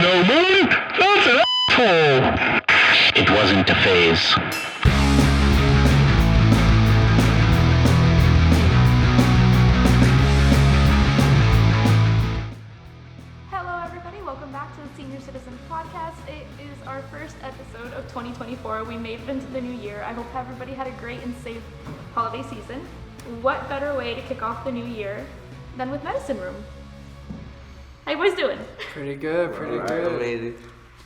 no money, that's an asshole. It wasn't a phase. Hello everybody, welcome back to the Senior Citizen Podcast. It is our first episode of 2024. We made it into the new year. I hope everybody had a great and safe holiday season. What better way to kick off the new year than with Medicine Room? How you boys doing? Pretty good, pretty good. Amazing.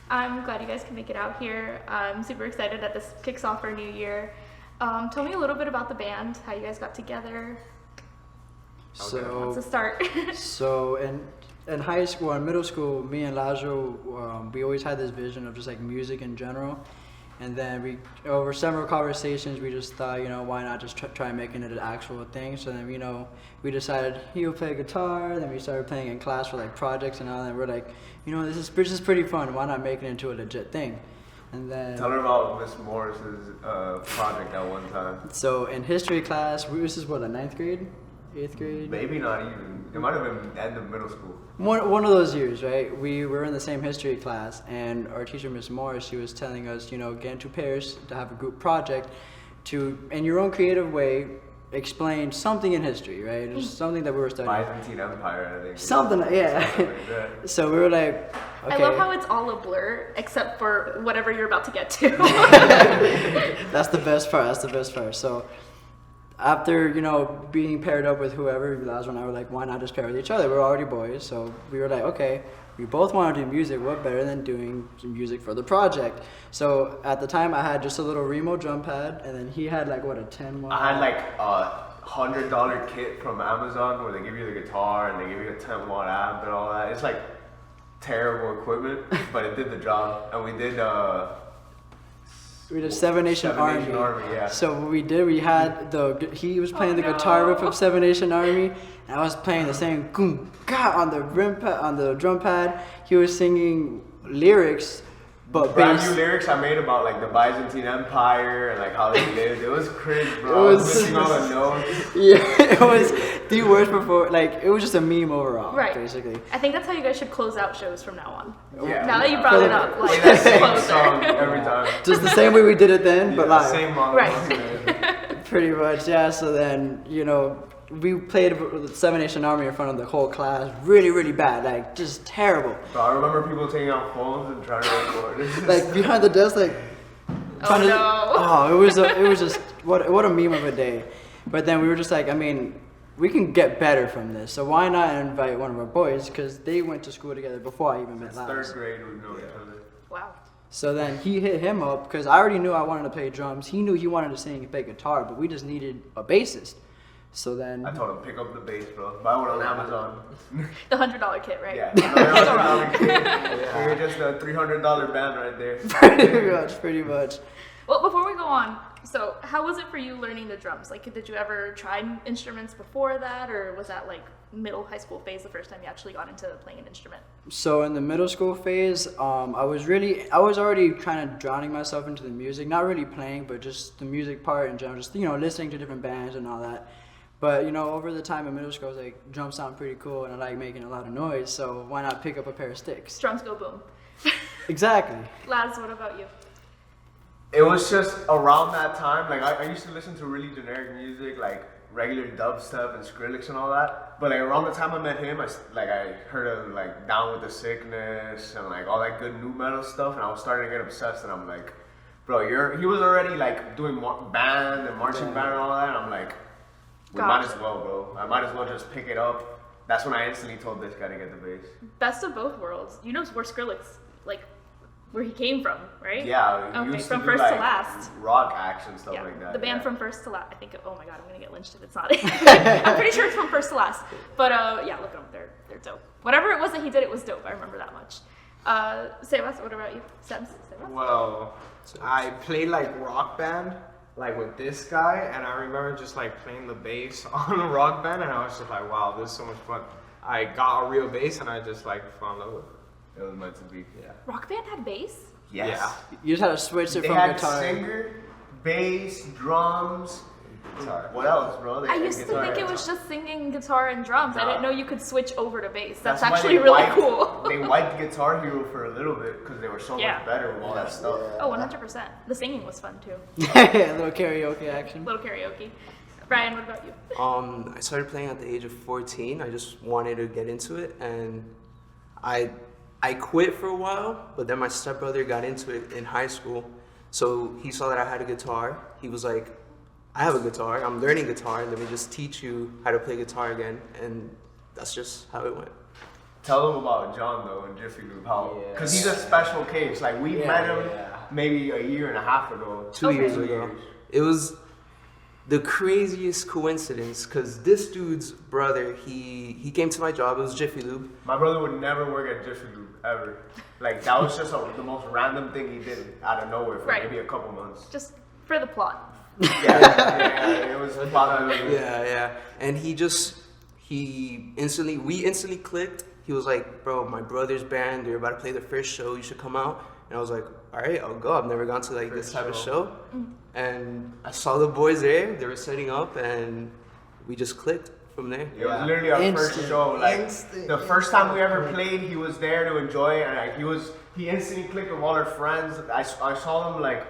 I'm glad you guys can make it out here. I'm super excited that this kicks off our new year. Tell me a little bit about the band, how you guys got together. What's the start? So in high school and middle school, me and Lazo, we always had this vision of just like music in general. And then we, over several conversations, we just thought, why not just try making it an actual thing? So then, we decided he would play guitar. Then we started playing in class for like projects and all. And we're like, this is pretty fun. Why not make it into a legit thing? And then tell her about Miss Morris's project at one time. So in history class, this is what, the 9th grade, 8th grade? Maybe not even. It might have been end of middle school. One of those years, right? We were in the same history class, and our teacher, Miss Morris, she was telling us, get into pairs to have a group project to, in your own creative way, explain something in history, right? It's something that we were studying. Byzantine Empire, I think. Something, yeah. Something like that. So we were like, okay. I love how it's all a blur, except for whatever you're about to get to. That's the best part. So after, being paired up with whoever, Lazo and I were like, why not just pair with each other? We're already boys. So we were like, okay, we both want to do music. What better than doing some music for the project? So at the time, I had just a little Remo drum pad, and then he had like, a 10 watt? I had like a $100 kit from Amazon where they give you the guitar and they give you a 10-watt amp and all that. It's like terrible equipment, but it did the job. And we did Seven Nation Army. Yeah. So what we did, we had he was playing the guitar riff of Seven Nation Army, and I was playing the same goom ga on the drum pad. He was singing lyrics, but brand new lyrics I made about like the Byzantine Empire and like how they lived. It was cringe, bro. It was missing all the notes. Yeah, it was the worst before. Like it was just a meme overall, Right. basically. I think that's how you guys should close out shows from now on. Yeah. Now that you brought it up, Play like that same closer. song every time. Just the same way we did it then, but live. Same model. Right. Pretty much, yeah. So then, we played with Seven Nation Army in front of the whole class, really, really bad, like just terrible. Bro, I remember people taking out phones and trying to record. Like behind the desk, like. Oh no. Oh, it was just what a meme of a day. But then we were just like, we can get better from this. So why not invite one of our boys? Because they went to school together before I even met Laz. 3rd grade, we know each other. Wow. So then he hit him up because I already knew I wanted to play drums. He knew he wanted to sing and play guitar, but we just needed a bassist. So then I told him pick up the bass, bro. Buy one on Amazon. The $100 kit, right? Yeah. $100 kit. Yeah. We were just a $300 band right there. pretty much. Well, before we go on, so how was it for you learning the drums? Like, did you ever try instruments before that, or was that like middle high school phase the first time you actually got into playing an instrument? So in the middle school phase, I was already kind of drowning myself into the music, not really playing, but just the music part in general, just listening to different bands and all that. But over the time in middle school, I was like, drums sound pretty cool, and I like making a lot of noise, so why not pick up a pair of sticks? Drums go boom. Exactly. Laz, what about you? It was just around that time, like I used to listen to really generic music, like regular dubstep and Skrillex and all that. But like around the time I met him, I heard of like Down with the Sickness and like all that good new metal stuff, and I was starting to get obsessed. And I'm like, bro, he was already like doing band and marching band and all that. And I'm like, we might as well, bro. I might as well just pick it up. That's when I instantly told this guy to get the bass. Best of both worlds. You know where Skrillex, like, where he came from, right? Yeah, okay, used from to do, first like, to last. Rock action stuff Yeah, like that. the band yeah. from first to last. I think. Oh my god, I'm gonna get lynched if it's not it. I'm pretty sure it's from first to last. But yeah, look at them. They're dope. Whatever it was that he did, it was dope. I remember that much. Sebas, what about you? Sebas? Well, I played like rock band, like with this guy, and I remember just like playing the bass on Rock Band, and I was just like, wow, this is so much fun. I got a real bass, and I just like fell in love with it. It was meant to be. Yeah. Rock Band had bass? Yes. Yeah. You just had to switch it They from had guitar. singer, bass, drums, Guitar. What else, bro? I used to think it was just singing guitar and drums. I didn't know you could switch over to bass. That's why actually they really wiped- cool. They wiped Guitar Hero for a little bit because they were so Yeah. much better with all that stuff. Oh, 100%. The singing was fun too. A little karaoke action. Little karaoke. Brian, what about you? I started playing at the age of 14. I just wanted to get into it, and I quit for a while, but then my stepbrother got into it in high school. So he saw that I had a guitar. He was like, I have a guitar, I'm learning guitar, let me just teach you how to play guitar again. And that's just how it went. Tell them about John though and Jiffy Lube, how because he's a special case. Like we met him maybe a year and a half ago. 2 years ago. It was the craziest coincidence because this dude's brother, he came to my job, it was Jiffy Lube. My brother would never work at Jiffy Lube ever. Like that was just the most random thing he did out of nowhere for maybe a couple months. Just for the plot. Yeah, it was about Yeah. And we instantly clicked. He was like, bro, my brother's band, they're about to play their first show, you should come out. And I was like, all right, I'll go. I've never gone to like this type of show. And I saw the boys there, they were setting up, and we just clicked from there. It was literally our first show. Like the first time we ever played, he was there to enjoy it, and like, he instantly clicked with all our friends. I saw them like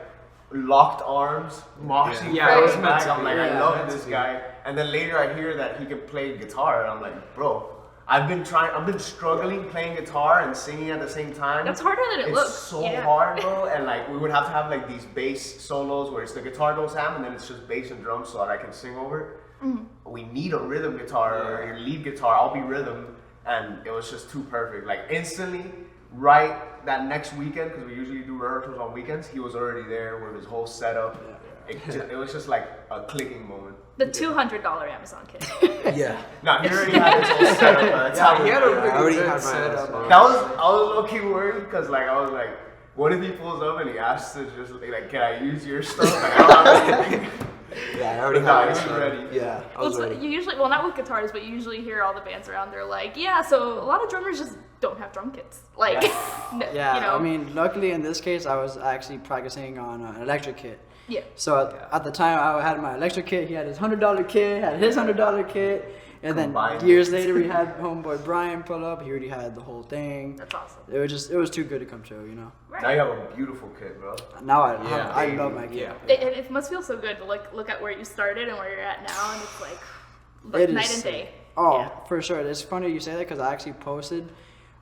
locked arms, moshing. Yeah, it was back. meant to I'm be. like, I Yeah, love meant this to be. guy. And then later I hear that he can play guitar, and I'm like, bro. I've been struggling playing guitar and singing at the same time. That's harder than it it's looks. It's so Yeah. hard, bro. And like we would have to have like these bass solos where it's the guitar goes ham and then it's just bass and drums so that I can sing over it. We need a rhythm guitar or your lead guitar. I'll be rhythm, and it was just too perfect. Like instantly, right that next weekend, because we usually do rehearsals on weekends, he was already there with his whole setup. It was just like a clicking moment. The $200 Amazon kit. Yeah. No, he already had his whole setup. That's how He had a I already pretty had good my setup. own. I was low key worried because like I was like, what if he pulls up and he asks to just like, can I use your stuff? Like, I don't have anything. Yeah, I already But had no, my he was stuff. ready. Yeah, I was ready. You usually, well, not with guitars, but you usually hear all the bands around. They're like, yeah, so a lot of drummers just don't have drum kits. Like, Yeah, you know. I mean, luckily in this case, I was actually practicing on an electric kit. Yeah. So at the time, I had my electric kit. He had his $100 kit, had his $100 kit, and then Combined. years later, we had homeboy Brian pull up. He already had the whole thing. That's awesome. It was too good to come true, you know. Right. Now you have a beautiful kid, bro. Now I love my kit. Yeah. It must feel so good to look at where you started and where you're at now, and it's like It night is and day. Oh, Yeah. for sure. It's funny you say that because I actually posted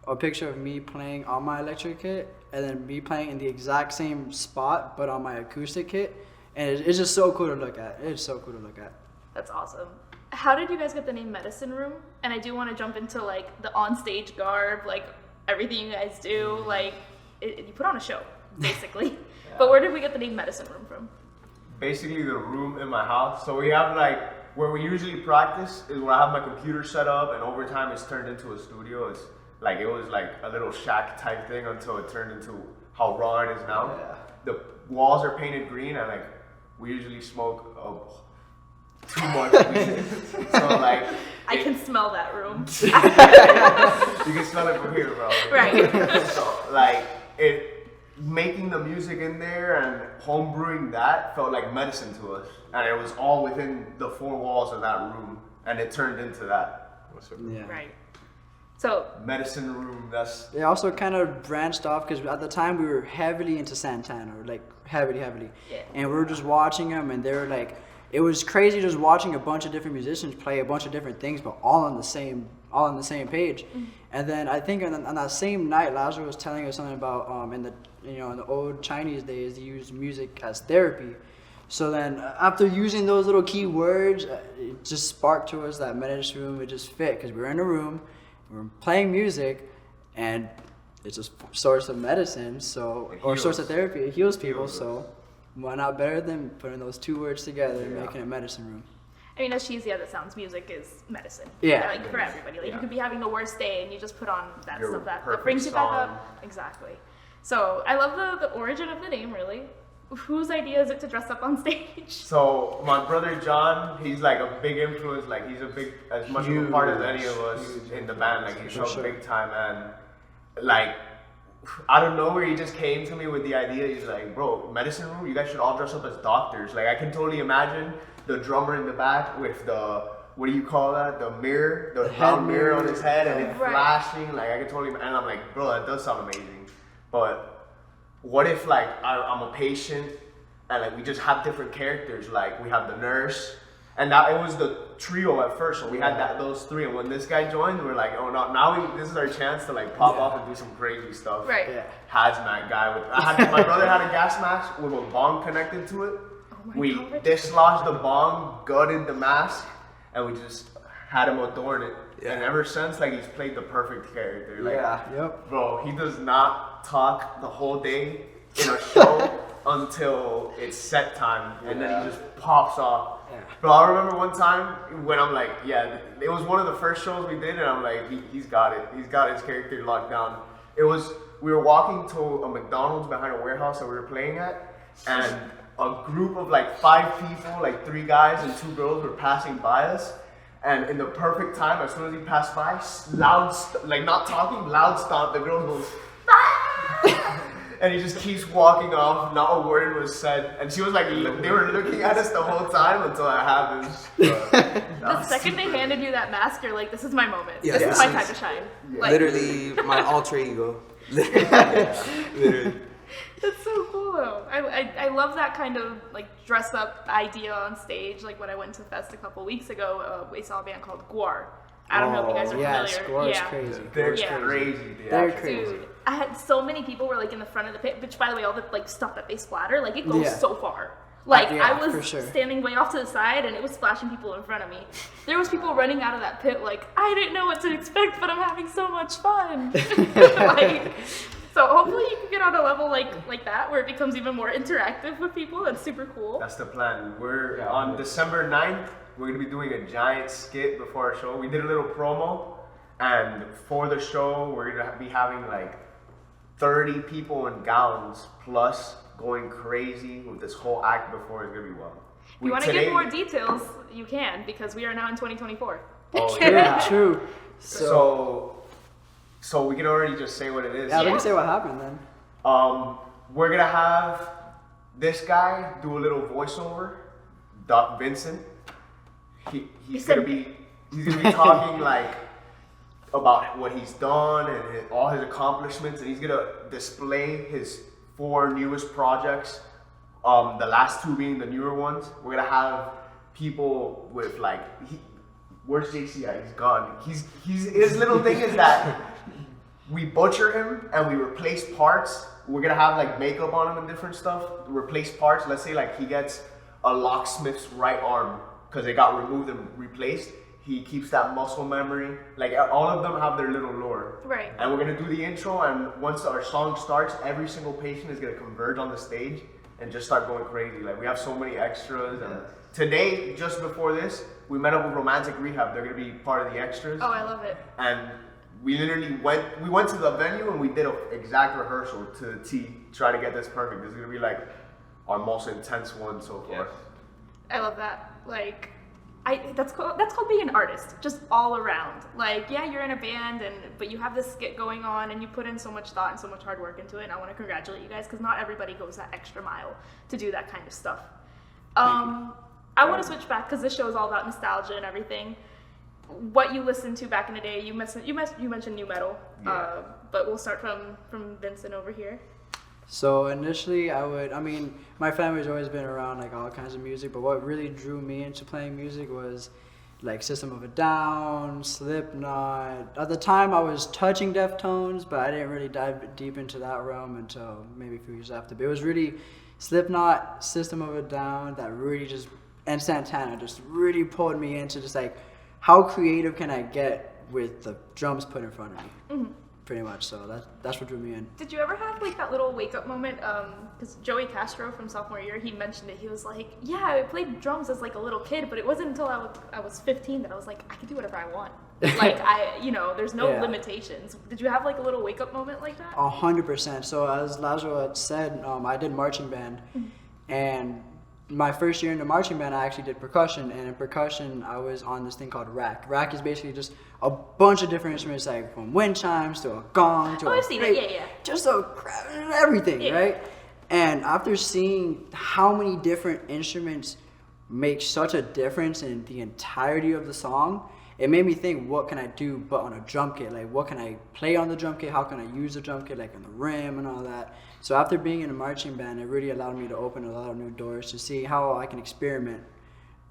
a picture of me playing on my electric kit and then me playing in the exact same spot but on my acoustic kit, and it's just so cool to look at. It's so cool to look at. That's awesome. How did you guys get the name Medicine Room? And I do want to jump into like the on-stage garb, like everything you guys do. Like you put on a show, basically. But where did we get the name Medicine Room from? Basically the room in my house. So we have like, where we usually practice is where I have my computer set up, and over time it's turned into a studio. It's like, it was like a little shack type thing until it turned into how raw it is now. The walls are painted green, and like we usually smoke too much weed. So like I can smell that room. you can smell it from here, bro. Right. So like making the music in there and home brewing that felt like medicine to us, and it was all within the four walls of that room, and it turned into that Yeah. Right. So medicine room. That's They also kind of branched off because at the time we were heavily into Santana, like heavily. Yeah. And we were just watching them, and they were like, it was crazy just watching a bunch of different musicians play a bunch of different things, but all on the same page. And then I think on that same night, Lazaro was telling us something about in the old Chinese days, they used music as therapy. So then after using those little key words, it just sparked to us that medicine room. It just fit because we were in a room, we were playing music, and it's a source of medicine, so or source of therapy. It heals people, so why not better than putting those two words together and making a medicine room? I mean, as cheesy as it sounds, music is medicine. Yeah. Like for everybody. Like you could be having the worst day and you just put on that Your stuff that perfect brings you back song. up. Exactly. So I love the origin of the name, really. Whose idea is it to dress up on stage? so my brother John, he's like a big influence. Like he's a big, as much of a part as any of us in the band. Like he's so sure. big time, and like out of nowhere, he just came to me with the idea. He's like, bro, medicine room, you guys should all dress up as doctors. Like, I can totally imagine the drummer in the back with the, what do you call that? The mirror, the round mirror on his head and it flashing. Like, I can totally, and I'm like, bro, that does sound amazing. But what if, like, I'm a patient and, like, we just have different characters? Like, we have the nurse, and that it was the trio at first, so we had those three. And when this guy joined, we're like, oh no, this is our chance to like pop off and do some crazy stuff. Right. Yeah. Hazmat guy with my brother had a gas mask with a bong connected to it. We God. dislodged the bong, gutted the mask, and we just had him adorn it. Yeah. And ever since, like, he's played the perfect character. Like, Yep. bro, he does not talk the whole day in a show until it's set time, and then he just pops off. Yeah. Bro, I remember one time when I'm like, it was one of the first shows we did, and I'm like, he's got it. He's got his character locked down. We were walking to a McDonald's behind a warehouse that we were playing at, and a group of like 5 people, like 3 guys and 2 girls were passing by us. And in the perfect time, as soon as he passed by, like not talking, loud stomp, the girl goes, ah! And he just keeps walking off, not a word was said. And she was like, they were looking at us the whole time until that happened. The second they handed you that mask, you're like, this is my moment. Yeah, this is my time to shine. Like, Literally, my alter ego. Literally. That's so cool though. I love that kind of like dress up idea on stage. Like when I went to Fest a couple weeks ago, we saw a band called Guar. I don't know if you guys are Yes, familiar. Guar's crazy. They're Yeah. crazy. They're actually. crazy. Dude, I had so many people were like in the front of the pit, which by the way, all the like stuff that they splatter, like it goes Yeah. so far. Like Yeah, I was for sure. standing way off to the side and it was splashing people in front of me. There was people running out of that pit like, I didn't know what to expect, but I'm having so much fun. Like, so hopefully you can get on a level like that where it becomes even more interactive with people. That's super cool. That's the plan. We're on December 9th, we're gonna be doing a giant skit before our show. We did a little promo, and for the show, we're gonna be having like 30 people in gowns plus going crazy with this whole act before. It's gonna be wild. If you want to get more details, you can, because we are now in 2024. Oh, Yeah, true. So we can already just say what it is. Yeah, let me say what happened then. We're gonna have this guy do a little voiceover, Doc Vincent. He's gonna be talking like about what he's done and all his accomplishments, and he's gonna display his 4 newest projects. The last 2 being the newer ones. We're gonna have people with like, where's JC at? He's gone. His little thing is that we butcher him and we replace parts. We're gonna have like makeup on him and different stuff. Replace parts. Let's say like he gets a locksmith's right arm because it got removed and replaced. He keeps that muscle memory. Like all of them have their little lore. Right. And we're gonna do the intro, and once our song starts, every single patient is gonna converge on the stage and just start going crazy. Like we have so many extras. And today, just before this, we met up with Romantic Rehab. They're gonna be part of the extras. Oh, I love it. And we literally went to the venue and we did an exact rehearsal to the T, try to get this perfect. This is gonna be like our most intense one so far. I love that. Like, that's called being an artist, just all around. Like, yeah, you're in a band, but you have this skit going on, and you put in so much thought and so much hard work into it. And I want to congratulate you guys because not everybody goes that extra mile to do that kind of stuff. I want to switch back because this show is all about nostalgia and everything. What you listened to back in the day? You mentioned new metal, but we'll start from Vincent over here. So initially, my family's always been around like all kinds of music, but what really drew me into playing music was like System of a Down, Slipknot. At the time, I was touching Deftones, but I didn't really dive deep into that realm until maybe a few years after. But it was really Slipknot, System of a Down that really and Santana just really pulled me into just like how creative can I get with the drums put in front of me. Mm-hmm. Pretty much, so that's what drew me in. Did you ever have like that little wake up moment? Because Joey Castro from sophomore year, he mentioned it. He was like, "Yeah, I played drums as like a little kid, but it wasn't until I was 15 that I was like, I can do whatever I want. Like there's no limitations." Did you have like a little wake up moment like that? 100%. So as Lazaro had said, I did marching band, and my first year in the marching band, I actually did percussion, and in percussion, I was on this thing called rack. Rack is basically just a bunch of different instruments, like from wind chimes to a gong to Oh, a I've seen it. Yeah, yeah. just everything, Yeah. right? And after seeing how many different instruments make such a difference in the entirety of the song, it made me think, what can I do but on a drum kit? Like, what can I play on the drum kit? How can I use the drum kit, like on the rim and all that? So after being in a marching band, it really allowed me to open a lot of new doors to see how I can experiment,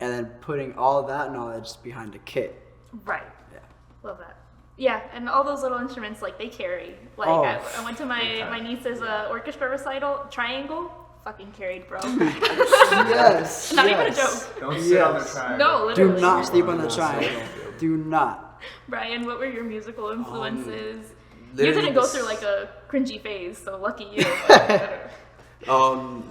and then putting all that knowledge behind the kit. Right. Yeah. Love that. Yeah, and all those little instruments, like, they carry. Like, Oh, I went to my niece's orchestra recital, triangle, fucking carried, bro. Yes. Not even a yes. joke. Don't sit on the Yes. triangle. No, literally. Do not sleep on the Not triangle. sleep. Do not. Brian, what were your musical influences? You literally didn't go this- through like a cringy phase, so lucky you.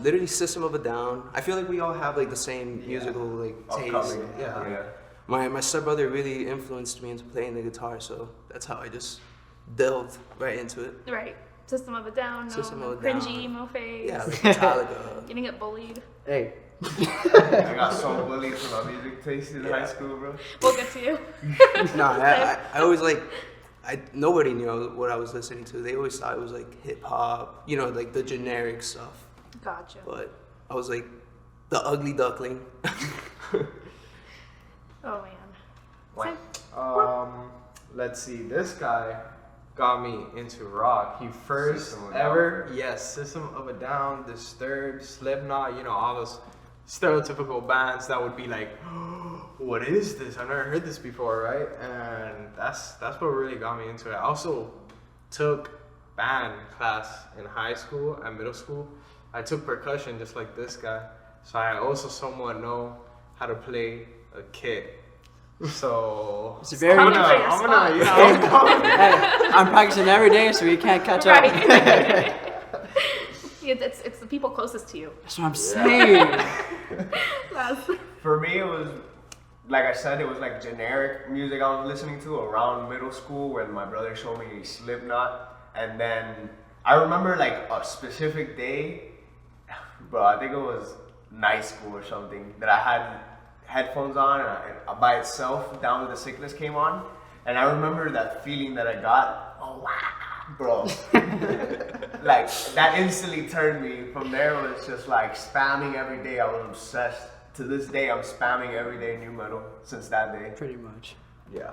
Literally System of a Down. I feel like we all have like the same musical like taste. Upcoming. Yeah. My stepbrother really influenced me into playing the guitar, so that's how I just delved right into it. Right. System of a Down, no, System no of a cringy Down. emo phase. Yeah, like Metallica. You didn't get bullied. Hey. I got so bullied for my music taste in high school, bro. We'll get to you. No, I always like. Nobody knew what I was listening to. They always thought it was like hip hop, you know, like the generic stuff. Gotcha. But I was like the ugly duckling. Oh man. What? Let's see. This guy got me into rock. He first System of a Down. ever, yes, System of a Down, Disturbed, Slipknot. You know, all those stereotypical bands that would be like, what is this? I've never heard this before, right? And that's what really got me into it. I also took band class in high school and middle school. I took percussion just like this guy, so I also somewhat know how to play a kit. So It's very Coming easy. for your I'm spot. gonna, you know, Hey, I'm practicing every day, so you can't catch up. Right. It's the people closest to you. That's what I'm saying. That's- For me, it was, like I said, it was like generic music I was listening to around middle school when my brother showed me Slipknot. And then I remember like a specific day, bro, I think it was night school or something, that I had headphones on and by itself, Down with the Sickness came on. And I remember that feeling that I got, oh wow, bro. Like that instantly turned me. From there it was just like spamming every day. I was obsessed. To this day I'm spamming every day new metal since that day. Pretty much. Yeah.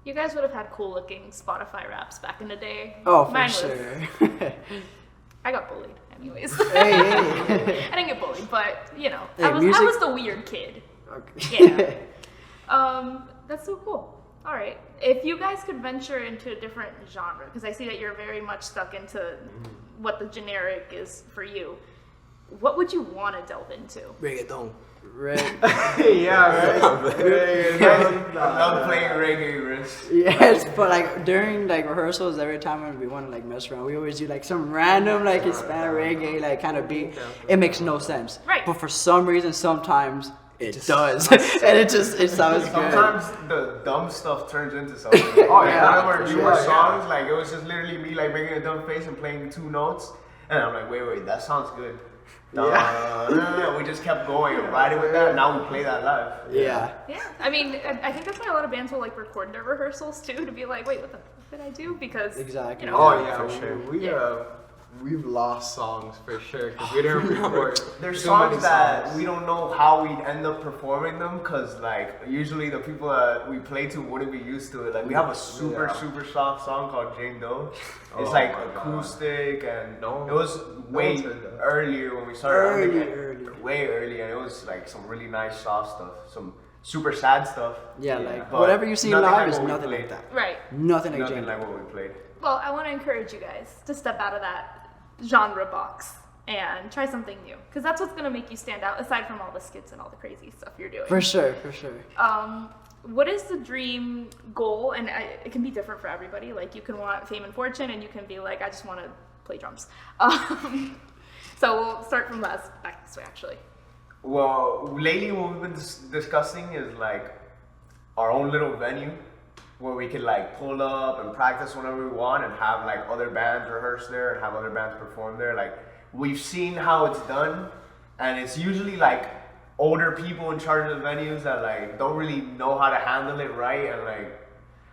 You guys would have had cool looking Spotify raps back in the day. Oh, for Mine was- sure. I got bullied, anyways. hey. I didn't get bullied, but you know, Hey, I was music- the weird kid. Okay. Yeah. That's so cool. All right, if you guys could venture into a different genre, because I see that you're very much stuck into what the generic is for you, what would you want to delve into? Reggaeton. Right. yeah, right. I love playing reggae, Riz. Yes, but like during like rehearsals, every time when we want to like mess around, we always do like some random like Hispanic reggae like kind of beat. It makes no sense. Right. But for some reason, sometimes it does, and it sounds good. Sometimes the dumb stuff turns into something. Oh, yeah, Whenever for newer sure, songs, like it was just literally me like making a dumb face and playing 2 notes, and I'm like, wait, that sounds good. No, we just kept going and riding with that. And now we play that live. Yeah. Yeah, I mean, I think that's why a lot of bands will like record their rehearsals too, to be like, wait, what the fuck did I do? Because Exactly. you know, Oh yeah, for sure. We've lost songs for sure because we didn't record. There's too many songs that songs. we don't know how we'd end up performing them because like usually the people that we play to wouldn't be used to it. Like we have a super soft song called Jane Doe. It's Oh like my God. acoustic and No- it was no way one's heard that. earlier when we started. Early. Way early, and it was like some really nice soft stuff, some super sad stuff. Yeah, like but whatever you see nothing live like is what we nothing played. like that. right. Nothing like Nothing Jane. like what we played. Well, I want to encourage you guys to step out of that genre box and try something new, because that's what's gonna make you stand out. Aside from all the skits and all the crazy stuff you're doing. For sure. What is the dream goal? And it can be different for everybody. Like you can want fame and fortune, and you can be like, I just want to play drums. So we'll start from back this way, actually. Well, lately what we've been discussing is like our own little venue where we can like pull up and practice whenever we want and have like other bands rehearse there and have other bands perform there. Like we've seen how it's done and it's usually like older people in charge of the venues that like don't really know how to handle it right, and like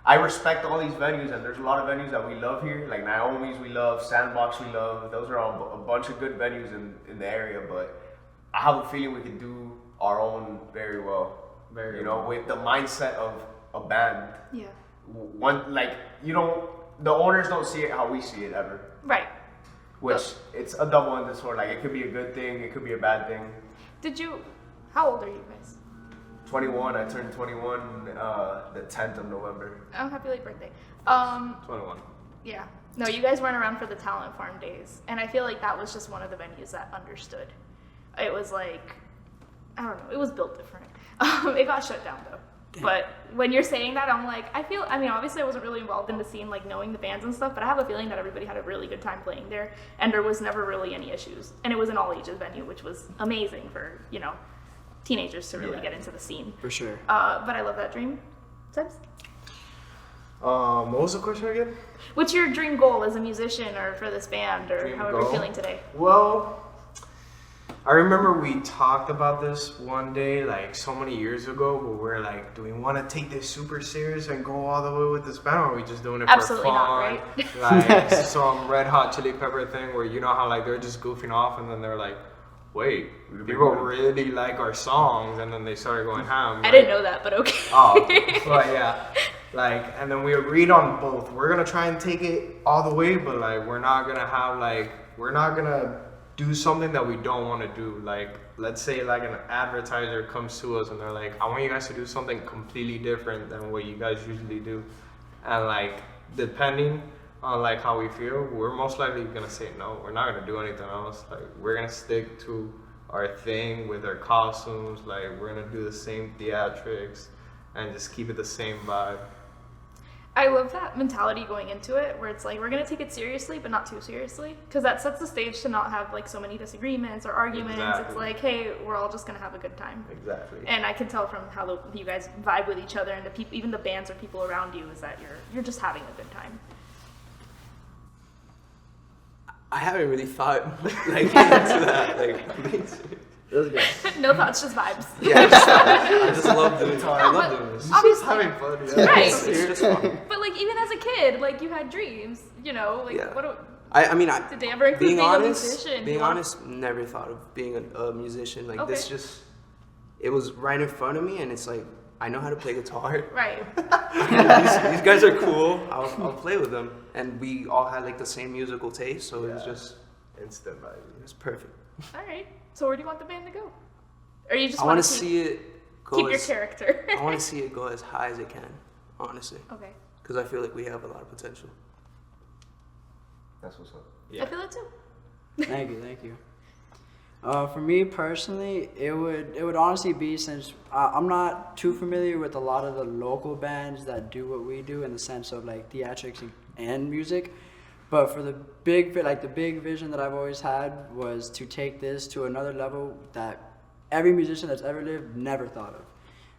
I respect all these venues, and there's a lot of venues that we love here, like Naomi's we love, Sandbox we love. Those are all a bunch of good venues in the area, but I have a feeling we can do our own very well. You know, with the mindset of a band. Yeah. One, like, you don't, the owners don't see it how we see it ever. Right. Which, it's a double-edged sword. Like, it could be a good thing, it could be a bad thing. How old are you guys? 21, I turned 21 the 10th of November. Oh, happy late birthday. 21. Yeah. No, you guys weren't around for the Talent Farm days. And I feel like that was just one of the venues that understood. It was like, I don't know, it was built different. It got shut down though. Damn. But when you're saying that, I'm like, I mean, obviously I wasn't really involved in the scene, like knowing the bands and stuff, but I have a feeling that everybody had a really good time playing there, and there was never really any issues. And it was an all ages venue, which was amazing for, you know, teenagers to really get into the scene. For sure. But I love that dream. Sebs? What was the question again? What's your dream goal as a musician or for this band or Dream however goal? you're feeling today? Well, I remember we talked about this one day, like so many years ago, but we're like, do we want to take this super serious and go all the way with this band, or are we just doing it Absolutely for fun? not, right? Like some Red Hot Chili Pepper thing where you know how like they're just goofing off and then they're like, wait, people really like our songs, and then they started going ham. I didn't know that, but okay. Oh, but yeah, like, and then we agreed on both. We're gonna try and take it all the way, but like, we're not gonna do something that we don't want to do. Like, let's say like an advertiser comes to us and they're like, I want you guys to do something completely different than what you guys usually do, and like, depending on like how we feel, we're most likely gonna say no, we're not gonna do anything else. Like, we're gonna stick to our thing with our costumes, like we're gonna do the same theatrics and just keep it the same vibe. I love that mentality going into it, where it's like, we're going to take it seriously, but not too seriously. Because that sets the stage to not have like so many disagreements or arguments. Exactly. It's like, hey, we're all just going to have a good time. Exactly. And I can tell from how you guys vibe with each other and the people, even the bands or people around you, is that you're just having a good time. I haven't really thought like into that. No thoughts, just vibes. Yeah, I just love doing it. I love doing this. Obviously. Having fun, yeah. Right. It's just fun. But like, even as a kid, like, you had dreams, you know, like, Yeah. what I mean, did they ever include being a musician? Being honest, never thought of being a musician. Like, Okay. this just, it was right in front of me, and it's like, I know how to play guitar. Right. these guys are cool. I'll play with them. And we all had like the same musical taste, so it was just instant vibe. it was perfect. All right. So where do you want the band to go? Or you just I want want to to see it go keep your as, character? I want to see it go as high as it can, honestly, Okay. because I feel like we have a lot of potential. That's what's up. I feel it too. Thank you. For me personally, it would honestly be, since I'm not too familiar with a lot of the local bands that do what we do in the sense of like theatrics and music, but for the big vision that I've always had was to take this to another level that every musician that's ever lived never thought of.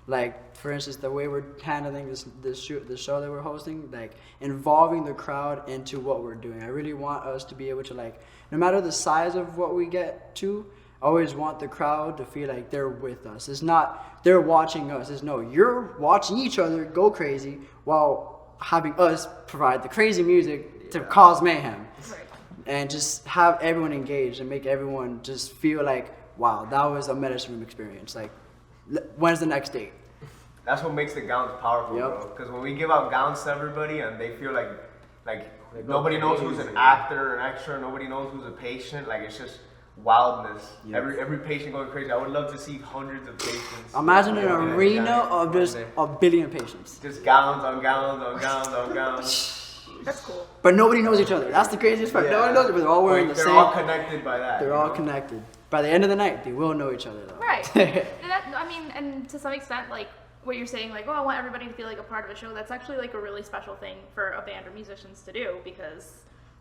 Like, for instance, the way we're handling this show that we're hosting, like involving the crowd into what we're doing. I really want us to be able to, like, no matter the size of what we get to, I always want the crowd to feel like they're with us. It's not they're watching us. It's no, you're watching each other go crazy while having us provide the crazy music to cause mayhem. Right. And just have everyone engaged and make everyone just feel like, wow, that was a medicine room experience. Like, when's the next date? That's what makes the gowns powerful, Yep. bro. Because when we give out gowns to everybody and they feel like They go nobody knows who's an crazy. actor or an extra, nobody knows who's a patient, like, it's just wildness. Yep. Every patient going crazy. I would love to see hundreds of patients. Imagine an Yeah, arena yeah. of just a billion patients. Just gowns on gowns on gowns on gowns. That's cool. But nobody knows each other. That's the craziest part. Yeah. Nobody knows it, but they're all wearing Like, the they're same. all connected by that. They're you all know? connected. By the end of the night, they will know each other, though. Right. I mean, and to some extent, like, what you're saying, like, oh, I want everybody to feel like a part of a show, that's actually like a really special thing for a band or musicians to do, because,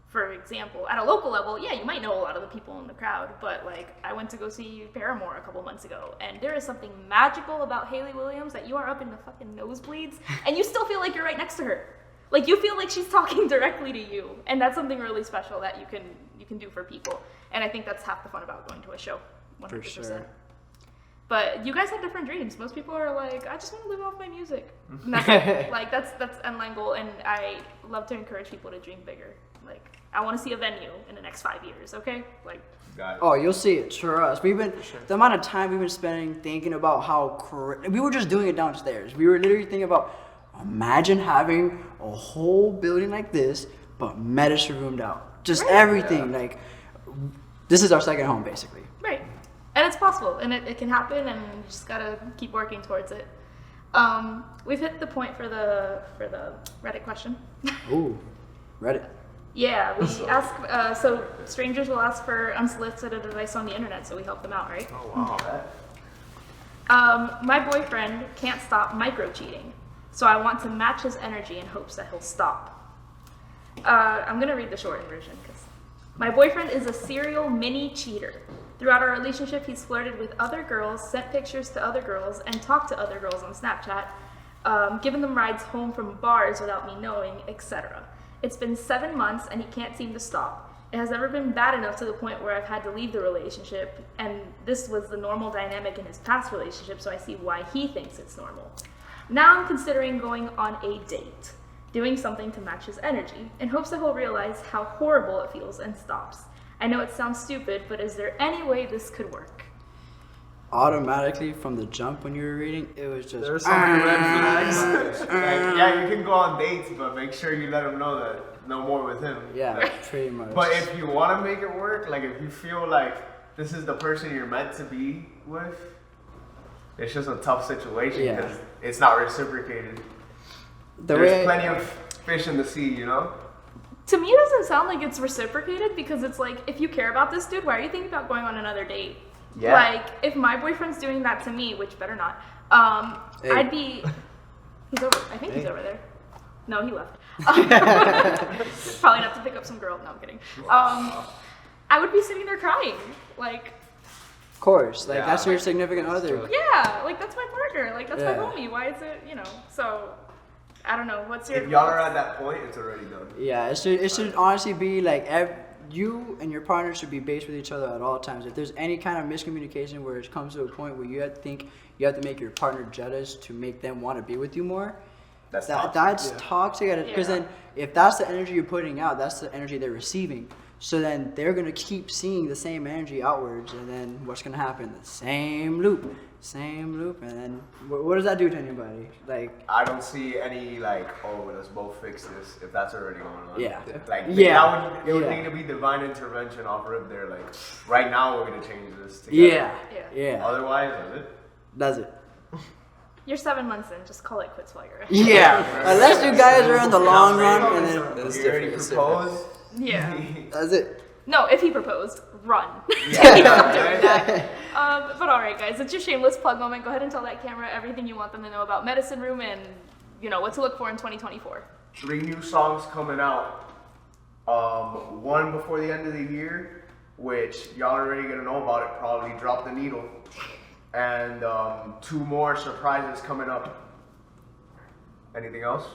for example, at a local level, yeah, you might know a lot of the people in the crowd, but like, I went to go see Paramore a couple months ago, and there is something magical about Hayley Williams that you are up in the fucking nosebleeds, and you still feel like you're right next to her. Like, you feel like she's talking directly to you, and that's something really special that you can do for people, and I think that's half the fun about going to a show. 100%. For sure. But you guys have different dreams. Most people are like, I just want to live off my music. And that's it. Like that's endline goal, and I love to encourage people to dream bigger. Like I want to see a venue in the next 5 years. Okay, like. Got it. Oh, you'll see it. Trust. The amount of time we've been spending thinking about we were just doing it downstairs. We were literally thinking about, imagine having a whole building like this, but medicine roomed out. Just everything. Like, this is our second home, basically. Right. And it's possible, and it can happen, and you just gotta keep working towards it. We've hit the point for the Reddit question. Ooh, Reddit. Yeah, we ask, so strangers will ask for unsolicited advice on the internet, so we help them out, right? Oh wow. My boyfriend can't stop micro-cheating, so I want to match his energy in hopes that he'll stop. I'm gonna read the short version, because my boyfriend is a serial mini cheater. Throughout our relationship, he's flirted with other girls, sent pictures to other girls, and talked to other girls on Snapchat, given them rides home from bars without me knowing, etc. It's been 7 months and he can't seem to stop. It has never been bad enough to the point where I've had to leave the relationship, and this was the normal dynamic in his past relationship, so I see why he thinks it's normal. Now I'm considering going on a date, doing something to match his energy, in hopes that he'll realize how horrible it feels and stops. I know it sounds stupid, but is there any way this could work? Automatically, from the jump when you were reading, it was just... There's so many red flags. Like, yeah, you can go on dates, but make sure you let him know that no more with him. Yeah, pretty much. But if you want to make it work, like if you feel like this is the person you're meant to be with, it's just a tough situation because it's not reciprocated. There's plenty of fish in the sea, you know? To me, it doesn't sound like it's reciprocated, because it's like, if you care about this dude, why are you thinking about going on another date? Yeah. Like, if my boyfriend's doing that to me, which better not, Hey. I'd be... He's over... I think he's over there. No, he left. Probably not to pick up some girl. No, I'm kidding. I would be sitting there crying. Like... Of course, like, Yeah, that's your significant other. Yeah, like, that's my partner. Like, that's my Yeah. homie. Why is it, so... I don't know. What's your... If y'all are at that point, it's already done. Yeah, it should honestly be like you and your partner should be based with each other at all times. If there's any kind of miscommunication where it comes to a point where you have to think you have to make your partner jealous to make them want to be with you more, That's that's toxic. Because then if that's the energy you're putting out, that's the energy they're receiving. So then they're gonna keep seeing the same energy outwards, and then what's gonna happen? The same loop, and then what does that do to anybody? Like, I don't see any like, oh, let's both fix this if that's already going on. Yeah. Like, Yeah. it would Yeah. need to be divine intervention off rip there. Like, right now we're gonna change this together. yeah, Otherwise, that's it. that's it. You're 7 months in. Just call it quits while you're in. Yeah, unless you guys are in the long run, and then That's You already different. proposed. Yeah. that's it. No, if he proposed, run. Yeah. But all right, guys, it's your shameless plug moment. Go ahead and tell that camera everything you want them to know about Medicine Room and, what to look for in 2024. 3 new songs coming out. One before the end of the year, which y'all already gonna know about it. Probably Drop the Needle, and 2 more surprises coming up. Anything else?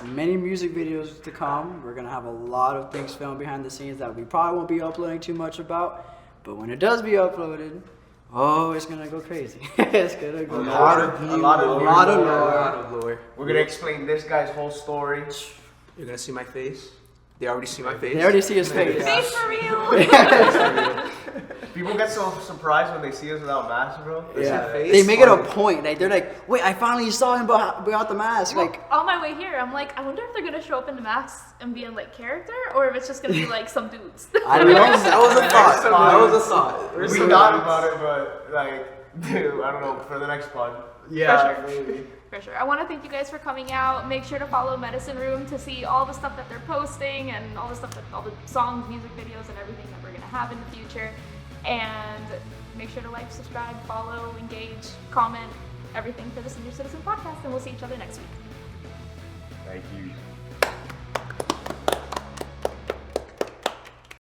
Many music videos to come. We're gonna have a lot of things filmed behind the scenes that we probably won't be uploading too much about, but when it does be uploaded, it's gonna go crazy. It's gonna go A lot of lore. We're gonna explain this guy's whole story. You're gonna see my face. They already see my face. They already see his face. Face for real. People get so surprised when they see us without masks, bro. Yeah, face they make it a funny. point. Like, they're like, "Wait, I finally saw him without the mask." Like, On my way here, I'm like, I wonder if they're gonna show up in the masks and be in like character, or if it's just gonna be like some dudes. I don't know. That was a thought. That was a thought. We thought about it, but like, dude, I don't know. For the next pod. Yeah, For maybe. For sure. I want to thank you guys for coming out. Make sure to follow Medicine Room to see all the stuff that they're posting and all the songs, music videos, and everything that we're gonna have in the future. And make sure to like, subscribe, follow, engage, comment, everything for the Senior Citizen Podcast. And we'll see each other next week. Thank you.